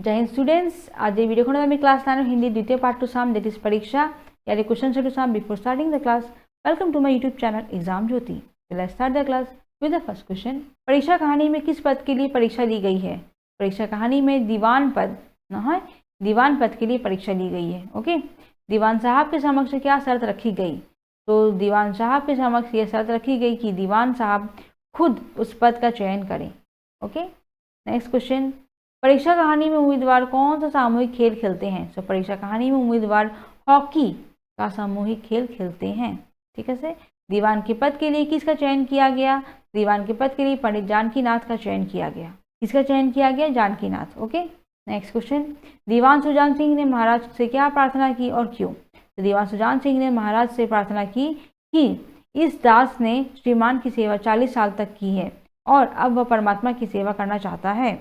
जय हिंद स्टूडेंट्स, आज ये वीडियो में क्लास 9 हिंदी द्वितीय पार्ट टू साम दैट इज परीक्षा या क्वेश्चन टू साम before starting the class. Welcome to my YouTube channel exam Jyoti. Let's start the class with the first question. परीक्षा कहानी में किस पद के लिए परीक्षा ली गई है? परीक्षा कहानी में दीवान पद है, दीवान पद के लिए परीक्षा ली गई है। ओके, दीवान साहब के समक्ष क्या शर्त रखी गई? तो दीवान साहब के समक्ष यह शर्त रखी गई कि दीवान साहब खुद उस पद का चयन करें। Okay, next question. परीक्षा कहानी में उम्मीदवार कौन सा सामूहिक खेल खेलते हैं? तो परीक्षा कहानी में उम्मीदवार हॉकी का सामूहिक खेल खेलते हैं। ठीक है से दीवान के पद के लिए किसका चयन किया गया? दीवान के पद के लिए पंडित जानकीनाथ का चयन किया गया। किसका चयन किया गया? Jankinath. Okay, next question. Diwan Sujan Singh ने महाराज से क्या प्रार्थना की और क्यों? तो दीवान सुजान सिंह ने महाराज से प्रार्थना की कि इस दास ने श्रीमान की सेवा 40 साल तक की है और अब वह परमात्मा की सेवा करना चाहता है।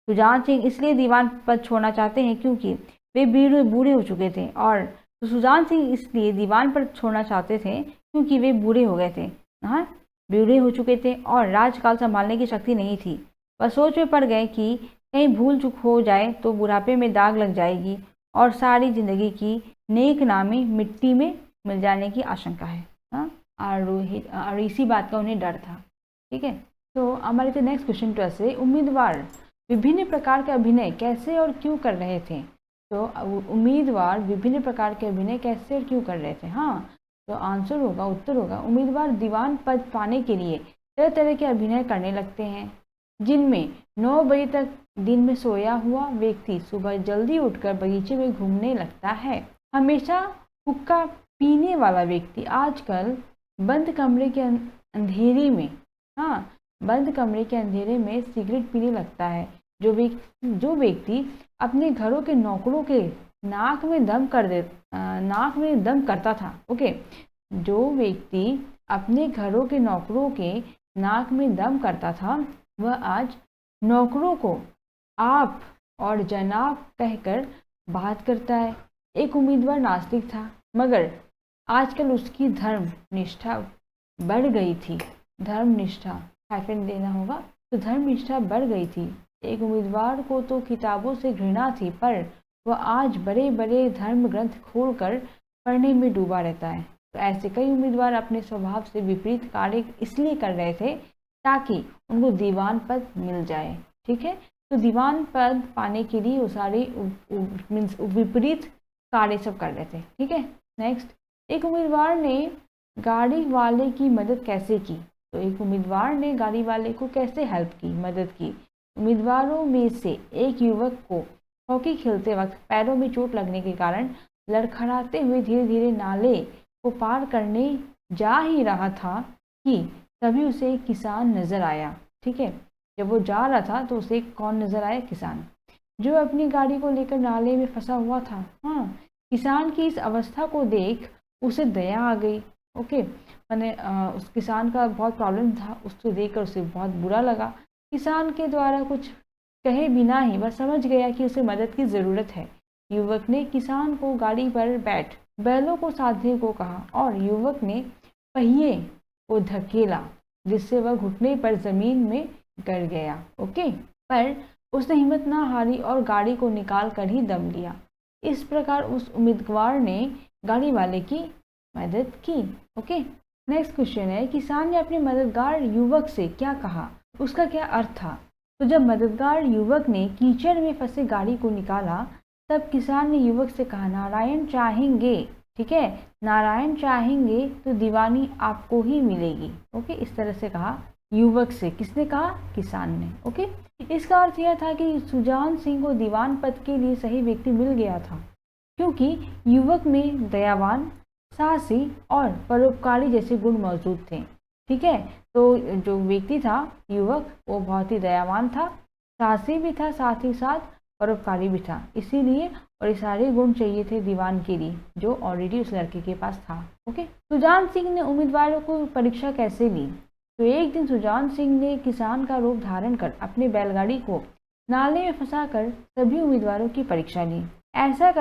सुजान सिंह इसलिए दीवान पद छोड़ना चाहते हैं क्योंकि वे बूढ़े हो चुके थे, और तो सुजान सिंह इसलिए दीवान पद छोड़ना चाहते थे क्योंकि वे बूढ़े हो गए थे, हाँ बूढ़े हो चुके थे और राजकाल संभालने की शक्ति नहीं थी। वह सोच में पड़ गए कि कहीं भूल चूक हो जाए तो बुढ़ापे में दाग लग जाएगी और सारी जिंदगी की नेक नामी मिट्टी में मिल जाने की आशंका है। हाँ, और इसी बात का उन्हें डर था। ठीक है, तो हमारे तो नेक्स्ट क्वेश्चन तो ऐसे, उम्मीदवार विभिन्न प्रकार के अभिनय कैसे और क्यों कर रहे थे? तो उम्मीदवार विभिन्न प्रकार के अभिनय कैसे और क्यों कर रहे थे? हाँ, तो आंसर होगा, उत्तर होगा, उम्मीदवार दीवान पद पाने के लिए तरह तरह के अभिनय करने लगते हैं, जिनमें 9 बजे तक दिन में सोया हुआ व्यक्ति सुबह जल्दी उठकर बगीचे में घूमने लगता है। हमेशा हुक्का पीने वाला व्यक्ति आजकल बंद कमरे के अंधेरे में, हाँ बंद कमरे के अंधेरे में सिगरेट पीने लगता है। जो व्यक्ति अपने घरों के नौकरों के नाक में दम करता था। ओके, जो व्यक्ति अपने घरों के नौकरों के नाक में दम करता था वह आज नौकरों को आप और जनाब कहकर बात करता है। एक उम्मीदवार नास्तिक था, मगर आजकल उसकी धर्म निष्ठा बढ़ गई थी। धर्म निष्ठा हाइफन देना होगा, तो धर्म निष्ठा बढ़ गई थी। एक उम्मीदवार को तो किताबों से घृणा थी, पर वह आज बड़े बड़े धर्म ग्रंथ खोलकर पढ़ने में डूबा रहता है। तो ऐसे कई उम्मीदवार अपने स्वभाव से विपरीत कार्य इसलिए कर रहे थे ताकि उनको दीवान पद मिल जाए। ठीक है, तो दीवान पद पाने के लिए वो सारे विपरीत कार्य सब कर रहे थे। ठीक है, नेक्स्ट। एक उम्मीदवार ने गाड़ी वाले की मदद कैसे की? तो एक उम्मीदवार ने गाड़ी वाले को कैसे हेल्प की, मदद की? उम्मीदवारों में से एक युवक को हॉकी खेलते वक्त पैरों में चोट लगने के कारण लड़खड़ाते हुए धीरे धीरे नाले को पार करने जा ही रहा था कि तभी उसे एक किसान नजर आया। ठीक है, जब वो जा रहा था तो उसे कौन नजर आया? किसान, जो अपनी गाड़ी को लेकर नाले में फंसा हुआ था। हाँ, किसान की इस अवस्था को देख उसे दया आ गई। ओके, मैंने उस किसान का बहुत प्रॉब्लम था, उसको देखकर उसे बहुत बुरा लगा। किसान के द्वारा कुछ कहे बिना ही वह समझ गया कि उसे मदद की ज़रूरत है। युवक ने किसान को गाड़ी पर बैठ बैलों को साधने को कहा और युवक ने पहिए को धकेला, जिससे वह घुटने पर जमीन में गिर गया। ओके, पर उसने हिम्मत ना हारी और गाड़ी को निकाल कर ही दम लिया। इस प्रकार उस उम्मीदवार ने गाड़ी वाले की मदद की। ओके, नेक्स्ट क्वेश्चन है, किसान ने अपने मददगार युवक से क्या कहा? उसका क्या अर्थ था? तो जब मददगार युवक ने कीचड़ में फंसे गाड़ी को निकाला तब किसान ने युवक से कहा, नारायण चाहेंगे, ठीक है, नारायण चाहेंगे तो दीवानी आपको ही मिलेगी। ओके, इस तरह से कहा युवक से। किसने कहा? किसान ने। ओके, इसका अर्थ यह था कि सुजान सिंह को दीवान पद के लिए सही व्यक्ति मिल गया था क्योंकि युवक में दयावान, साहसी और परोपकारी जैसे गुण मौजूद थे। ठीक है, तो जो व्यक्ति था युवक वो बहुत ही दयावान था, साहसी भी था, साथ ही साथ परोपकारी भी था। इसीलिए और ये सारे गुण चाहिए थे दीवान के लिए जो ऑलरेडी उस लड़के के पास था। ओके, सुजान सिंह ने उम्मीदवारों को परीक्षा कैसे ली? तो एक दिन सुजान सिंह ने किसान का रूप धारण कर अपने बैलगाड़ी को नाले में फंसाकर सभी उम्मीदवारों की परीक्षा ली। ऐसा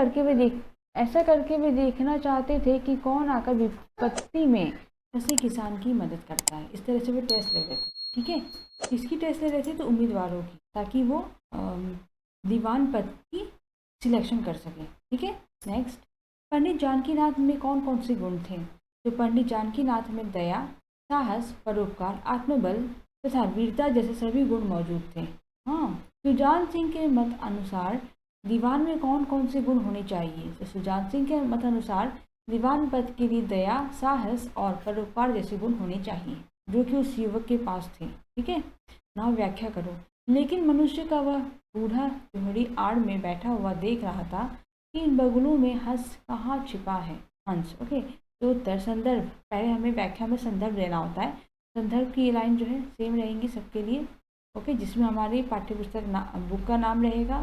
करके वे देखना चाहते थे कि कौन आकर विपत्ति में फंसे किसान की मदद करता है। इस तरह से वो टेस्ट ले रहे थे। ठीक है, किसकी टेस्ट ले रहे थे? तो उम्मीदवारों की, ताकि वो दीवान पद की सिलेक्शन कर सके। ठीक है। नेक्स्ट, पंडित जानकीनाथ में कौन कौन से गुण थे? तो पंडित जानकीनाथ में दया, साहस, परोपकार, आत्मबल तथा वीरता जैसे सभी गुण मौजूद थे। हाँ, सुजान सिंह के मत अनुसार दीवान में कौन कौन से गुण होने चाहिए? तो सुजान सिंह के मत अनुसार दीवान पद के लिए दया, साहस और परोपकार जैसे गुण होने चाहिए, जो कि उस युवक के पास थे। ठीक है। नाउ व्याख्या करो। लेकिन मनुष्य का वह बूढ़ा जोहरी आड़ में बैठा हुआ देख रहा था कि इन बगुलों में हंस कहाँ छिपा है। हंस। ओके। तो उत्तर संदर्भ, पहले हमें व्याख्या में संदर्भ लेना होता है। संदर्भ की ये लाइन जो है सेम रहेंगी सबके लिए। ओके। जिसमें हमारी पाठ्य पुस्तक बुक का नाम रहेगा,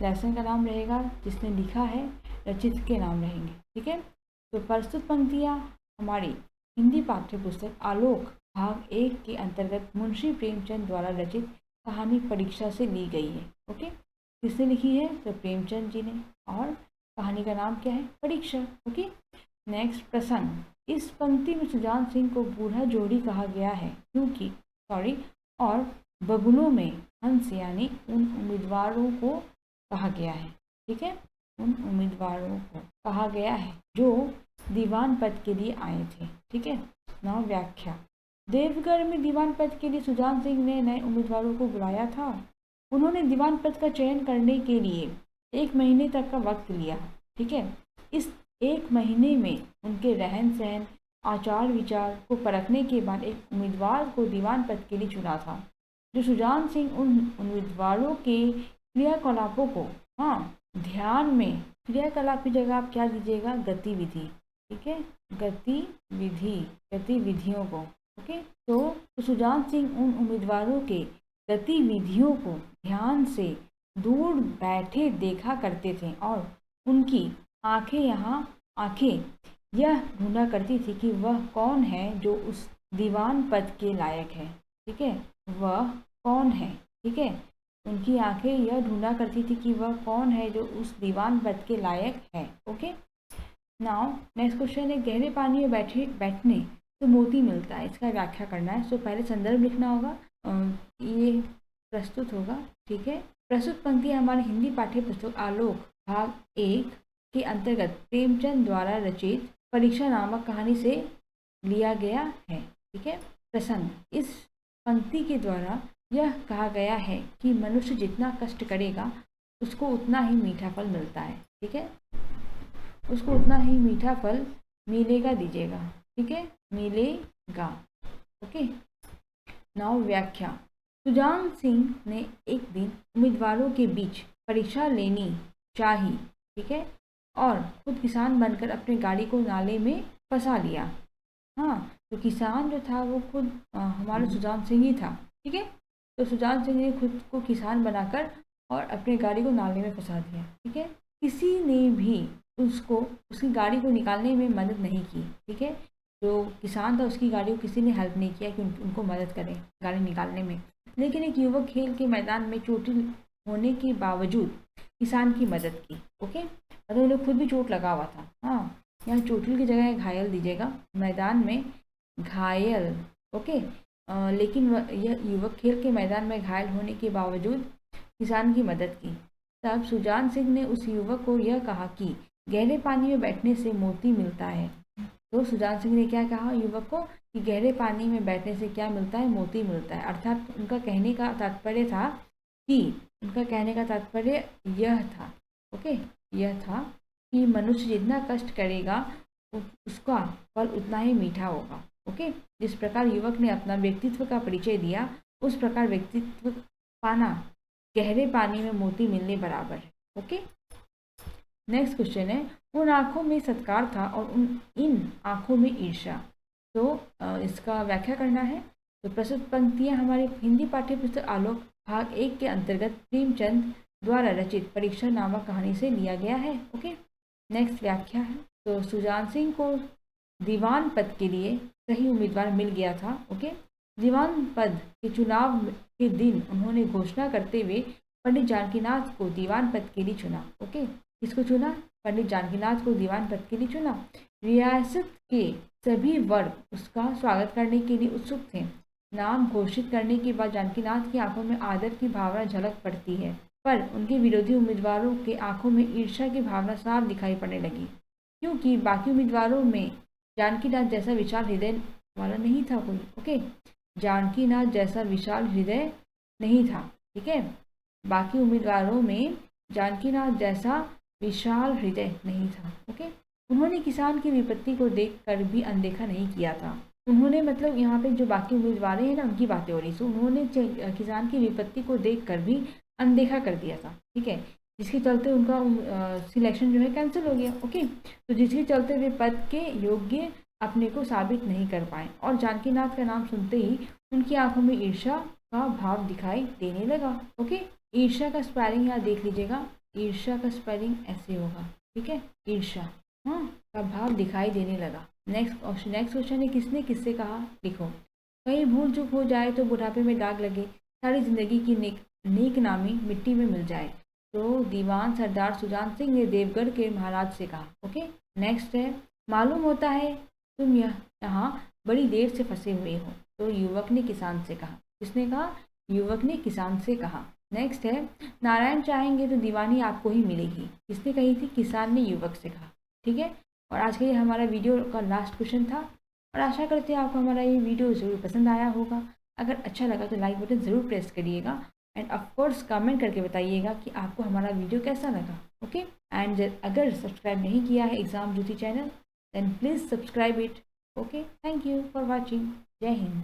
लेसन का नाम रहेगा, जिसने लिखा है, रचित के नाम रहेंगे। ठीक है। तो प्रस्तुत पंक्तियाँ हमारी हिंदी पाठ्य पुस्तक आलोक भाग 1 के अंतर्गत मुंशी प्रेमचंद द्वारा रचित कहानी परीक्षा से ली गई है। ओके। किसने लिखी है? तो प्रेमचंद जी ने। और कहानी का नाम क्या है? परीक्षा। ओके। नेक्स्ट प्रसंग, इस पंक्ति में सुजान सिंह को बूढ़ा जोड़ी कहा गया है क्योंकि और बगुलों में हंस यानी उन उम्मीदवारों को कहा गया है। ठीक है। उन उम्मीदवारों को कहा गया है जो दीवान पद के लिए आए थे। ठीक है। नाम व्याख्या, देवगढ़ में दीवान पद के लिए सुजान सिंह ने नए उम्मीदवारों को बुलाया था। उन्होंने दीवान पद का चयन करने के लिए 1 महीने तक का वक्त लिया। ठीक है। इस 1 महीने में उनके रहन सहन, आचार विचार को परखने के बाद एक उम्मीदवार को दीवान पद के लिए चुना था। जो सुजान सिंह उन उम्मीदवारों के क्रियाकलापों को, ध्यान में, क्रियाकलाप की जगह आप क्या दीजिएगा? गतिविधि। ठीक है। गतिविधियों को। ओके। तो सुजान सिंह उन उम्मीदवारों के गतिविधियों को ध्यान से दूर बैठे देखा करते थे और उनकी आंखें यह ढूंढा करती थी कि वह कौन है जो उस दीवान पद के लायक है। ठीक है। वह कौन है? ठीक है। उनकी आंखें यह ढूंढा करती थी कि वह कौन है जो उस दीवान पद के लायक है। ओके। नाउ नेक्स्ट क्वेश्चन है, गहरे पानी में बैठने तो मोती मिलता है, इसका व्याख्या करना है। सो पहले संदर्भ लिखना होगा, ये प्रस्तुत होगा। ठीक है। प्रस्तुत पंक्ति हमारे हिंदी पाठ्य पुस्तक आलोक भाग 1 के अंतर्गत प्रेमचंद द्वारा रचित परीक्षा नामक कहानी से लिया गया है। ठीक है। प्रसंग, इस पंक्ति के द्वारा यह कहा गया है कि मनुष्य जितना कष्ट करेगा उसको उतना ही मीठा फल मिलता है। ठीक है। उसको उतना ही मीठा फल मिलेगा दीजिएगा। ठीक है। मिलेगा। ओके। नाउ व्याख्या, सुजान सिंह ने एक दिन उम्मीदवारों के बीच परीक्षा लेनी चाहिए। ठीक है। और खुद किसान बनकर अपने गाड़ी को नाले में फंसा लिया। तो किसान जो था वो खुद हमारा सुजान सिंह ही था। ठीक है। तो सुजान सिंह ने खुद को किसान बनाकर और अपने गाड़ी को नाले में फंसा दिया। ठीक है। किसी ने भी उसकी गाड़ी को निकालने में मदद नहीं की। ठीक है। जो किसान था उसकी गाड़ी को किसी ने हेल्प नहीं किया कि उनको मदद करें गाड़ी निकालने में। लेकिन एक युवक खेल के मैदान में चोटिल होने के बावजूद किसान की मदद की। ओके। मतलब उन्हें खुद भी चोट लगा हुआ था। यहाँ चोटिल की जगह घायल दीजिएगा, मैदान में घायल। ओके। लेकिन यह युवक खेल के मैदान में घायल होने के बावजूद किसान की मदद की। तब सुजान सिंह ने उस युवक को यह कहा कि गहरे पानी में बैठने से मोती मिलता है। तो सुजान सिंह ने क्या कहा युवक को कि गहरे पानी में बैठने से क्या मिलता है? मोती मिलता है। अर्थात उनका कहने का तात्पर्य यह था, ओके, यह था कि मनुष्य जितना कष्ट करेगा उसका फल उतना ही मीठा होगा। ओके। जिस प्रकार युवक ने अपना व्यक्तित्व का परिचय दिया उस प्रकार व्यक्तित्व पाना गहरे पानी में मोती मिलने बराबर है। ओके। नेक्स्ट क्वेश्चन है, उन आँखों में सत्कार था और इन आँखों में ईर्ष्या। तो इसका व्याख्या करना है। तो प्रस्तुत पंक्तियाँ हमारे हिंदी पाठ्य पुस्तक आलोक भाग 1 के अंतर्गत प्रेमचंद द्वारा रचित परीक्षा नामक कहानी से लिया गया है। ओके। नेक्स्ट व्याख्या है। तो सुजान सिंह को दीवान पद के लिए सही उम्मीदवार मिल गया था। ओके। दीवान पद के चुनाव के दिन उन्होंने घोषणा करते हुए पंडित जानकीनाथ को दीवान पद के लिए चुना। ओके। किसको चुना? पंडित जानकीनाथ को दीवान पद के लिए चुना। रियासत के सभी वर्ग उसका स्वागत करने के लिए उत्सुक थे। नाम घोषित करने के बाद जानकीनाथ की आंखों में आदर की भावना झलक पड़ती है। पर उनके विरोधी उम्मीदवारों के आंखों में ईर्ष्या की भावना साफ दिखाई पड़ने लगी, क्योंकि बाकी उम्मीदवारों में जानकीनाथ जैसा विशाल हृदय वाला नहीं था कोई। ओके, जानकीनाथ जैसा विशाल हृदय नहीं था, ठीक है। बाकी उम्मीदवारों में जानकीनाथ जैसा विशाल हृदय नहीं था। ओके, उन्होंने किसान की विपत्ति को देखकर भी अनदेखा नहीं किया था। उन्होंने मतलब यहाँ पे जो बाकी उम्मीदवार हैं ना, उनकी बातें हो रही थी। उन्होंने किसान की विपत्ति को देखकर भी अनदेखा कर दिया था, ठीक है, जिसके चलते उनका सिलेक्शन जो है कैंसिल हो गया। ओके, तो जिसके चलते वे पद के योग्य अपने को साबित नहीं कर पाए और जानकीनाथ का नाम सुनते ही उनकी आंखों में ईर्ष्या का भाव दिखाई देने लगा। ओके, ईर्ष्या का स्पेलिंग यहाँ देख लीजिएगा, ईर्ष्या का स्पेलिंग ऐसे होगा, ठीक है, ईर्ष्या का भाव दिखाई देने लगा। नेक्स्ट क्वेश्चन है, किसने किससे कहा, लिखो। कहीं भूल चूक हो जाए तो बुढ़ापे में दाग लगे, सारी जिंदगी की नेक नामी मिट्टी में मिल जाए, तो दीवान सरदार सुजान सिंह ने देवगढ़ के महाराज से कहा। ओके, नेक्स्ट है, मालूम होता है तुम यहाँ बड़ी देर से फंसे हुए हो, तो युवक ने किसान से कहा। किसने कहा, युवक ने किसान से कहा। नेक्स्ट है, नारायण चाहेंगे तो दीवानी आपको ही मिलेगी, किसने कही थी, किसान ने युवक से कहा, ठीक है। और आज के लिए हमारा वीडियो का लास्ट क्वेश्चन था और आशा करते हैं आपको हमारा ये वीडियो ज़रूर पसंद आया होगा। अगर अच्छा लगा तो लाइक बटन ज़रूर प्रेस करिएगा एंड ऑफकोर्स कमेंट करके बताइएगा कि आपको हमारा वीडियो कैसा लगा। ओके, एंड अगर सब्सक्राइब नहीं किया है exam Jyoti channel then please subscribe it. Okay, thank you for watching. Jai Hind.